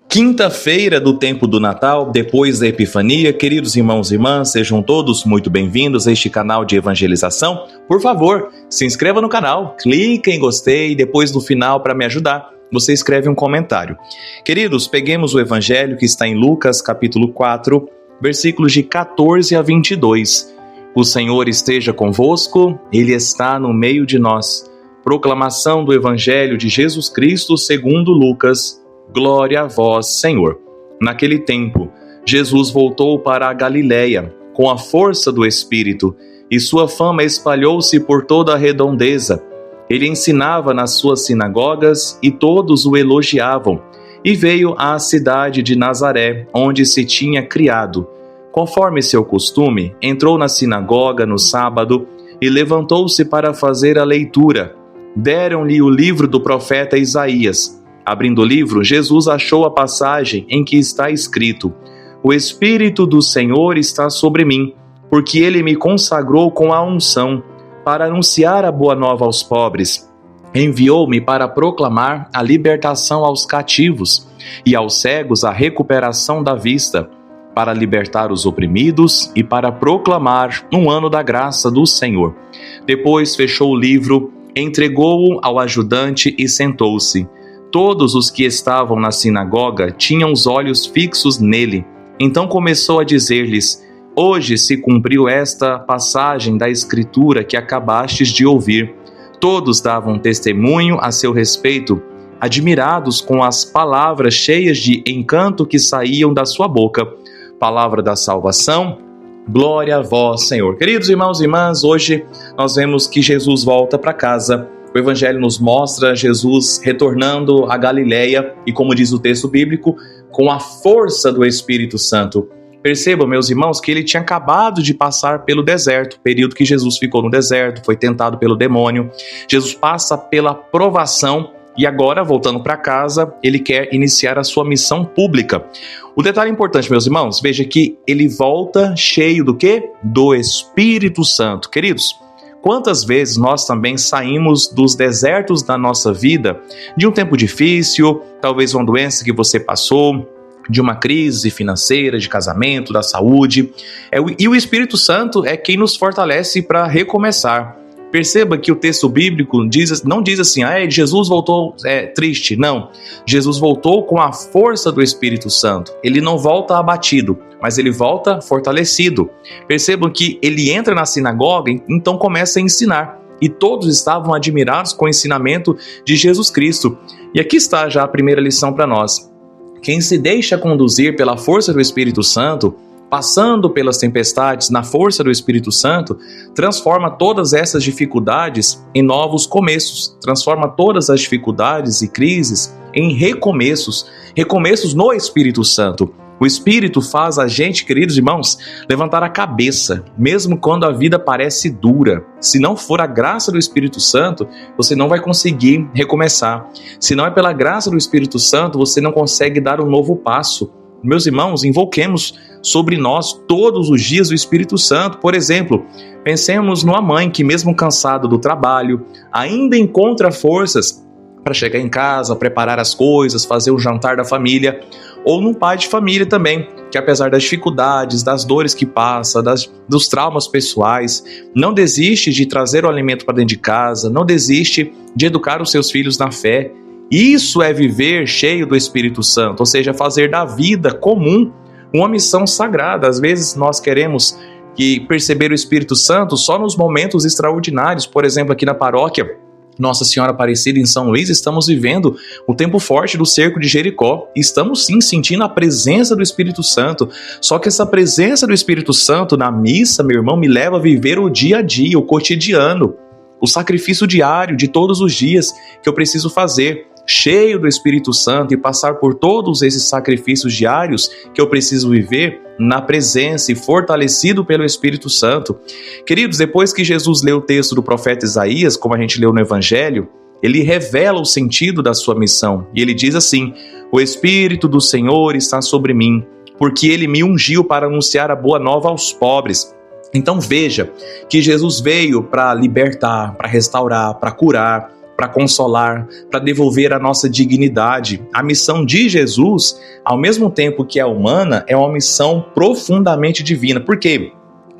Quinta-feira do tempo do Natal, depois da Epifania. Queridos irmãos e irmãs, sejam todos muito bem-vindos a este canal de evangelização. Por favor, se inscreva no canal, clique em gostei e depois no final, para me ajudar, você escreve um comentário. Queridos, peguemos o evangelho que está em Lucas capítulo 4, versículos de 14 a 22. O Senhor esteja convosco, Ele está no meio de nós. Proclamação do evangelho de Jesus Cristo segundo Lucas. Glória a vós, Senhor. Naquele tempo, Jesus voltou para a Galiléia, com a força do Espírito, e sua fama espalhou-se por toda a redondeza. Ele ensinava nas suas sinagogas, e todos o elogiavam. E veio à cidade de Nazaré, onde se tinha criado. Conforme seu costume, entrou na sinagoga no sábado, e levantou-se para fazer a leitura. Deram-lhe o livro do profeta Isaías. Abrindo o livro, Jesus achou a passagem em que está escrito: O Espírito do Senhor está sobre mim, porque Ele me consagrou com a unção, para anunciar a boa nova aos pobres. Enviou-me para proclamar a libertação aos cativos e aos cegos a recuperação da vista, para libertar os oprimidos e para proclamar um ano da graça do Senhor. Depois fechou o livro, entregou-o ao ajudante e sentou-se. Todos os que estavam na sinagoga tinham os olhos fixos nele. Então começou a dizer-lhes: Hoje se cumpriu esta passagem da Escritura que acabastes de ouvir. Todos davam testemunho a seu respeito, admirados com as palavras cheias de encanto que saíam da sua boca. Palavra da salvação. Glória a vós, Senhor. Queridos irmãos e irmãs, hoje nós vemos que Jesus volta para casa. O Evangelho nos mostra Jesus retornando à Galiléia e, como diz o texto bíblico, com a força do Espírito Santo. Percebam, meus irmãos, que ele tinha acabado de passar pelo deserto, o período que Jesus ficou no deserto, foi tentado pelo demônio. Jesus passa pela provação e agora, voltando para casa, ele quer iniciar a sua missão pública. O detalhe importante, meus irmãos, veja que ele volta cheio do quê? Do Espírito Santo. Queridos, quantas vezes nós também saímos dos desertos da nossa vida, de um tempo difícil, talvez uma doença que você passou, de uma crise financeira, de casamento, da saúde, e o Espírito Santo é quem nos fortalece para recomeçar. Perceba que o texto bíblico não diz assim: Jesus voltou triste. Não, Jesus voltou com a força do Espírito Santo. Ele não volta abatido, mas ele volta fortalecido. Percebam que ele entra na sinagoga, então começa a ensinar. E todos estavam admirados com o ensinamento de Jesus Cristo. E aqui está já a primeira lição para nós. Quem se deixa conduzir pela força do Espírito Santo, passando pelas tempestades na força do Espírito Santo, transforma todas essas dificuldades em novos começos, transforma todas as dificuldades e crises em recomeços no Espírito Santo. O Espírito faz a gente, queridos irmãos, levantar a cabeça, mesmo quando a vida parece dura. Se não for a graça do Espírito Santo, você não vai conseguir recomeçar. Se não é pela graça do Espírito Santo, você não consegue dar um novo passo. Meus irmãos, invoquemos sobre nós todos os dias o Espírito Santo. Por exemplo, pensemos numa mãe que, mesmo cansada do trabalho, ainda encontra forças para chegar em casa, preparar as coisas, fazer o jantar da família. Ou num pai de família também, que apesar das dificuldades, das dores que passa, dos traumas pessoais, não desiste de trazer o alimento para dentro de casa, não desiste de educar os seus filhos na fé. Isso é viver cheio do Espírito Santo, ou seja, fazer da vida comum uma missão sagrada. Às vezes nós queremos perceber o Espírito Santo só nos momentos extraordinários. Por exemplo, aqui na paróquia Nossa Senhora Aparecida em São Luís, estamos vivendo o tempo forte do cerco de Jericó. E estamos sim sentindo a presença do Espírito Santo. Só que essa presença do Espírito Santo na missa, meu irmão, me leva a viver o dia a dia, o cotidiano, o sacrifício diário de todos os dias que eu preciso fazer, cheio do Espírito Santo, e passar por todos esses sacrifícios diários que eu preciso viver na presença e fortalecido pelo Espírito Santo. Queridos, depois que Jesus leu o texto do profeta Isaías, como a gente leu no Evangelho, ele revela o sentido da sua missão. E ele diz assim: O Espírito do Senhor está sobre mim, porque ele me ungiu para anunciar a boa nova aos pobres. Então veja que Jesus veio para libertar, para restaurar, para curar, para consolar, para devolver a nossa dignidade. A missão de Jesus, ao mesmo tempo que é humana, é uma missão profundamente divina. Por quê?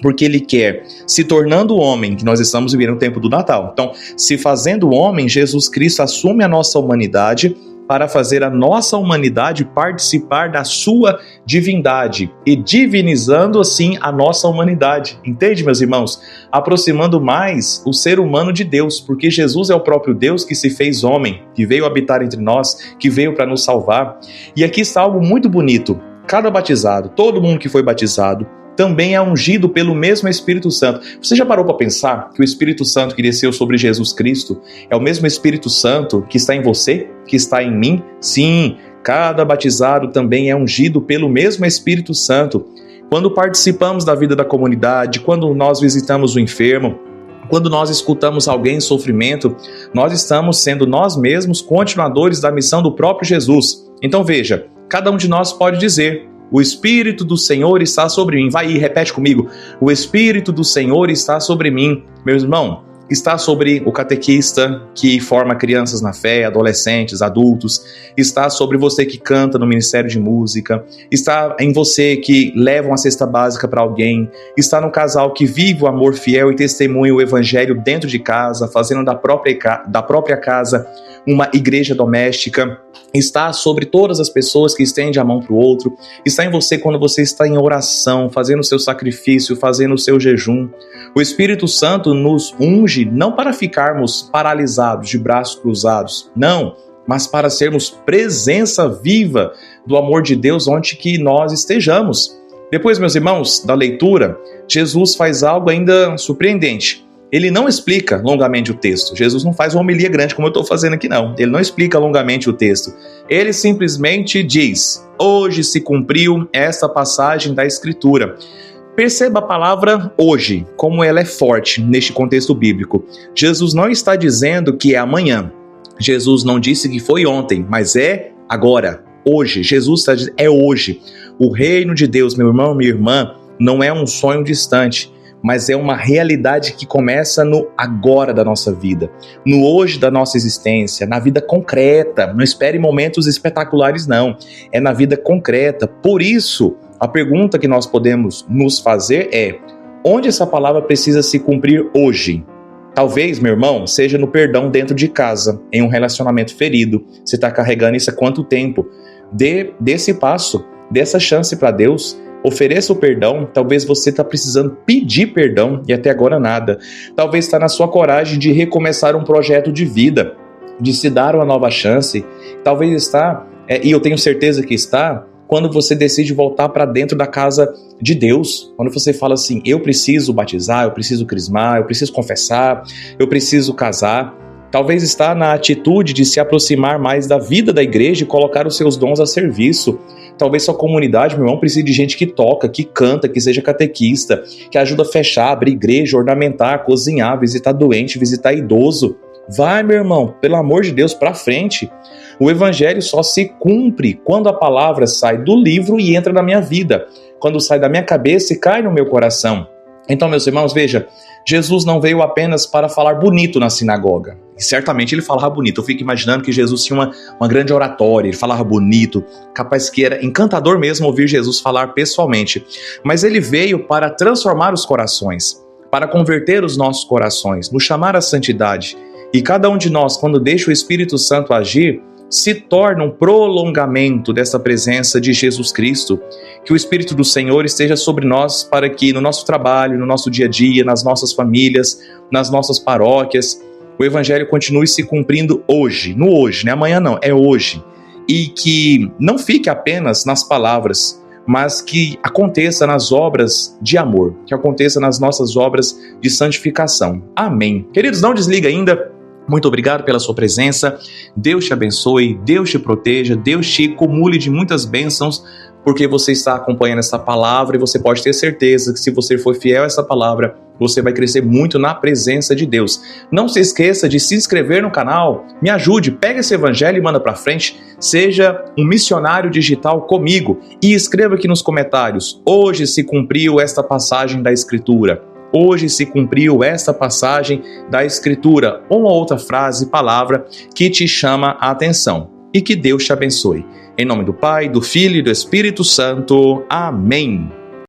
Porque ele quer, se tornando homem, que nós estamos vivendo no tempo do Natal. Então, se fazendo homem, Jesus Cristo assume a nossa humanidade para fazer a nossa humanidade participar da sua divindade e divinizando assim a nossa humanidade. Entende, meus irmãos? Aproximando mais o ser humano de Deus, porque Jesus é o próprio Deus que se fez homem, que veio habitar entre nós, que veio para nos salvar. E aqui está algo muito bonito. Cada batizado, todo mundo que foi batizado, também é ungido pelo mesmo Espírito Santo. Você já parou para pensar que o Espírito Santo que desceu sobre Jesus Cristo é o mesmo Espírito Santo que está em você, que está em mim? Sim, cada batizado também é ungido pelo mesmo Espírito Santo. Quando participamos da vida da comunidade, quando nós visitamos o enfermo, quando nós escutamos alguém em sofrimento, nós estamos sendo nós mesmos continuadores da missão do próprio Jesus. Então veja, cada um de nós pode dizer: o Espírito do Senhor está sobre mim. Vai aí, repete comigo. O Espírito do Senhor está sobre mim. Meu irmão, está sobre o catequista que forma crianças na fé, adolescentes, adultos. Está sobre você que canta no Ministério de Música. Está em você que leva uma cesta básica para alguém. Está no casal que vive o amor fiel e testemunha o Evangelho dentro de casa, fazendo da própria casa uma igreja doméstica. Está sobre todas as pessoas que estendem a mão para o outro. Está em você quando você está em oração, fazendo o seu sacrifício, fazendo o seu jejum. O Espírito Santo nos unge não para ficarmos paralisados, de braços cruzados, não, mas para sermos presença viva do amor de Deus onde que nós estejamos. Depois, meus irmãos, da leitura, Jesus faz algo ainda surpreendente. Ele não explica longamente o texto. Jesus não faz uma homilia grande como eu estou fazendo aqui, não. Ele não explica longamente o texto. Ele simplesmente diz: hoje se cumpriu esta passagem da Escritura. Perceba a palavra hoje, como ela é forte neste contexto bíblico. Jesus não está dizendo que é amanhã. Jesus não disse que foi ontem, mas é agora, hoje. Jesus está dizendo, é hoje. O reino de Deus, meu irmão, minha irmã, não é um sonho distante, mas é uma realidade que começa no agora da nossa vida, no hoje da nossa existência, na vida concreta. Não espere momentos espetaculares, não. É na vida concreta. Por isso, a pergunta que nós podemos nos fazer é: onde essa palavra precisa se cumprir hoje? Talvez, meu irmão, seja no perdão dentro de casa, em um relacionamento ferido. Você está carregando isso há quanto tempo? Dê esse passo, dê essa chance para Deus. Ofereça o perdão. Talvez você está precisando pedir perdão e até agora nada. Talvez está na sua coragem de recomeçar um projeto de vida, de se dar uma nova chance. Talvez está, e eu tenho certeza que está, quando você decide voltar para dentro da casa de Deus. Quando você fala assim: eu preciso batizar, eu preciso crismar, eu preciso confessar, eu preciso casar. Talvez está na atitude de se aproximar mais da vida da igreja e colocar os seus dons a serviço. Talvez sua comunidade, meu irmão, precise de gente que toca, que canta, que seja catequista, que ajuda a fechar, abrir igreja, ornamentar, cozinhar, visitar doente, visitar idoso. Vai, meu irmão, pelo amor de Deus, para frente. O evangelho só se cumpre quando a palavra sai do livro e entra na minha vida, quando sai da minha cabeça e cai no meu coração. Então, meus irmãos, veja, Jesus não veio apenas para falar bonito na sinagoga. E certamente ele falava bonito. Eu fico imaginando que Jesus tinha uma grande oratória, ele falava bonito, capaz que era encantador mesmo ouvir Jesus falar pessoalmente. Mas ele veio para transformar os corações, para converter os nossos corações, nos chamar à santidade. E cada um de nós, quando deixa o Espírito Santo agir, se torna um prolongamento dessa presença de Jesus Cristo. Que o Espírito do Senhor esteja sobre nós para que no nosso trabalho, no nosso dia a dia, nas nossas famílias, nas nossas paróquias, o Evangelho continue se cumprindo hoje. No hoje, não é amanhã não, é hoje. E que não fique apenas nas palavras, mas que aconteça nas obras de amor, que aconteça nas nossas obras de santificação. Amém. Queridos, não desliga ainda. Muito obrigado pela sua presença. Deus te abençoe, Deus te proteja, Deus te acumule de muitas bênçãos, porque você está acompanhando essa palavra e você pode ter certeza que se você for fiel a essa palavra, você vai crescer muito na presença de Deus. Não se esqueça de se inscrever no canal, me ajude, pega esse evangelho e manda para frente, seja um missionário digital comigo e escreva aqui nos comentários: hoje se cumpriu esta passagem da Escritura. hoje se cumpriu esta passagem da Escritura, uma outra frase, palavra que te chama a atenção. E que Deus te abençoe. Em nome do Pai, do Filho e do Espírito Santo. Amém.